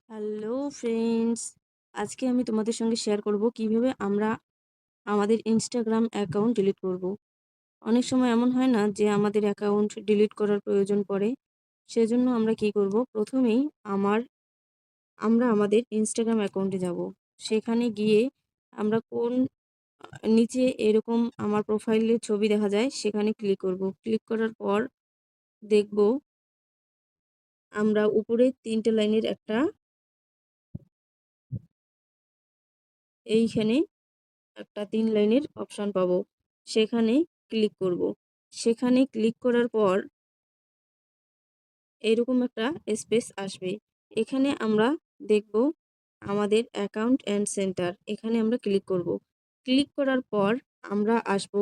Hello friends, আজকে আমি তোমাদের সঙ্গে শেয়ার করব কিভাবে আমরা আমাদের ইনস্টাগ্রাম অ্যাকাউন্ট ডিলিট করব। অনেক সময় এমন হয় না যে আমাদের অ্যাকাউন্ট ডিলিট করার প্রয়োজন পড়ে। সেজন্য আমরা কি করব, প্রথমেই আমরা আমাদের ইনস্টাগ্রাম অ্যাকাউন্টে যাব। সেখানে গিয়ে আমরা নিচে এরকম আমার প্রোফাইলের ছবি দেখা যায়, সেখানে ক্লিক করব। ক্লিক করার পর দেখব আমরা উপরে 3টে লাইনের এইখানে একটা 3 লাইনের অপশন পাবো। সেখানে ক্লিক করব। সেখানে ক্লিক করার পর এরকম একটা স্পেস আসবে। এখানে আমরা দেখব আমাদের অ্যাকাউন্ট অ্যান্ড সেন্টার। এখানে আমরা ক্লিক করব। ক্লিক করার পর আমরা আসব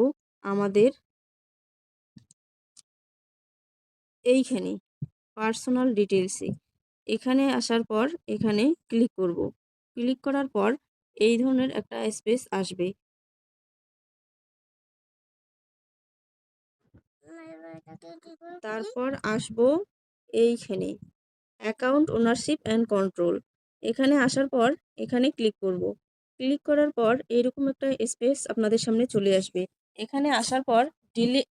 আমাদের এইখানে পার্সোনাল ডিটেলসে। এখানে আসার পর এখানে ক্লিক করব। ক্লিক করার পর এই ধরনের একটা স্পেস আসবে। তারপর আসব এইখানে অ্যাকাউন্ট ওনারশিপ অ্যান্ড কন্ট্রোল। এখানে আসার পর এখানে ক্লিক করব। ক্লিক করার পর এরকম একটা স্পেস আপনাদের সামনে চলে আসবে। এখানে আসার পর ডিলি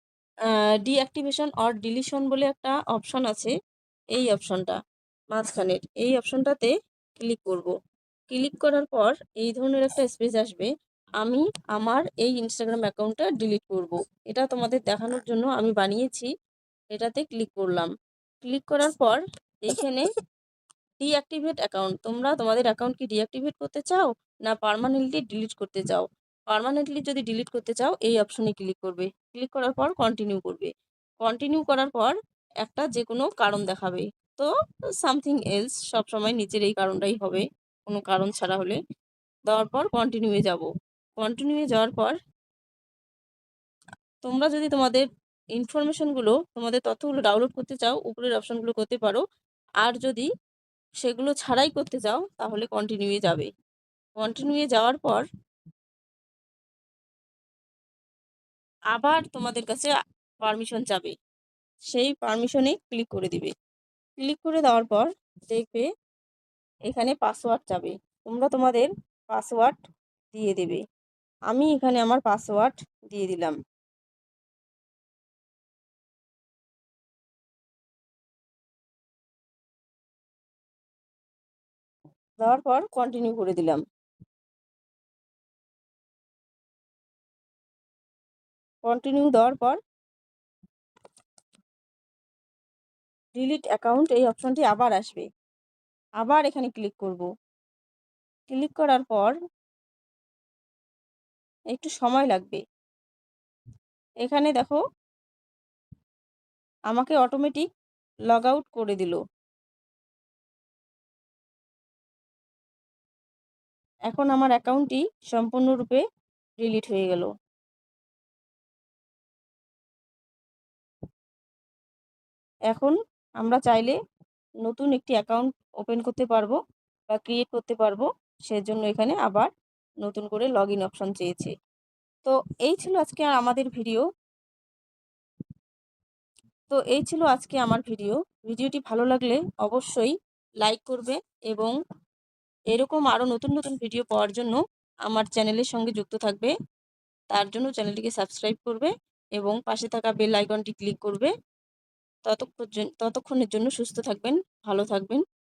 ডিঅ্যাক্টিভেশন অর ডিলিশন বলে একটা অপশন আছে। এই অপশনটা মাঝখানের এই অপশনটাতে ক্লিক করব। ক্লিক করার পর এই ধরনের একটা স্পেস আসবে। আমি আমার এই ইনস্টাগ্রাম অ্যাকাউন্টটা ডিলিট করব। এটা তোমাদের দেখানোর জন্য আমি বানিয়েছি। এটাতে ক্লিক করলাম। ক্লিক করার পর এইখানে ডিঅ্যাক্টিভেট অ্যাকাউন্ট, তোমরা তোমাদের অ্যাকাউন্ট কি ডিঅ্যাক্টিভেট করতে চাও না পার্মানেন্টলি ডিলিট করতে চাও? পার্মানেন্টলি যদি ডিলিট করতে চাও এই অপশনে ক্লিক করবে। ক্লিক করার পর কন্টিনিউ করবে। কন্টিনিউ করার পর একটা যে কোনো কারণ দেখাবে। তো সামথিং এলস সবসময় নিচের এই কারণটাই হবে, কোনো কারণ ছাড়া হলে। দেওয়ার পর কন্টিনিউয়ে যাব। কন্টিনিউয়ে যাওয়ার পর তোমরা যদি তোমাদের তোমাদের তথ্যগুলো ডাউনলোড করতে চাও উপরের অপশনগুলো করতে পারো। আর যদি সেগুলো ছাড়াই করতে চাও তাহলে কন্টিনিউয়ে যাবে। কন্টিনিউয়ে যাওয়ার পর আবার তোমাদের কাছে পারমিশন চাবে। সেই পারমিশনে ক্লিক করে দিবে। ক্লিক করে দেওয়ার পর দেখবে এখানে পাসওয়ার্ড চাবে। তোমরা তোমাদের পাসওয়ার্ড দিয়ে দেবে। আমি এখানে আমার পাসওয়ার্ড দিয়ে দিলাম। দেওয়ার পর কন্টিনিউ করে দিলাম। কন্টিনিউ দেওয়ার পর ডিলিট অ্যাকাউন্ট এই অপশনটি আবার আসবে। আবার এখানে ক্লিক করব। ক্লিক করার পর একটু সময় লাগবে। এখানে দেখো আমাকে অটোমেটিক লগ আউট করে দিল। এখন আমার অ্যাকাউন্টটি সম্পূর্ণরূপে ডিলিট হয়ে গেল। এখন আমরা চাইলে নতুন একটি অ্যাকাউন্ট ওপেন করতে পারবো বা ক্রিয়েট করতে পারবো। সেজন্য এখানে আবার নতুন করে লগ ইন অপশন চেয়েছে। তো এই ছিল আজকে আমাদের ভিডিও। আমার ভিডিও। ভিডিওটি ভালো লাগলে অবশ্যই লাইক করবে এবং এরকম আরও নতুন নতুন ভিডিও পাওয়ার জন্য আমার চ্যানেলের সঙ্গে যুক্ত থাকবে। তার জন্য চ্যানেলটিকে সাবস্ক্রাইব করবে এবং পাশে থাকা বেল আইকনটি ক্লিক করবে। ততক্ষণের জন্য সুস্থ থাকবেন, ভালো থাকবেন।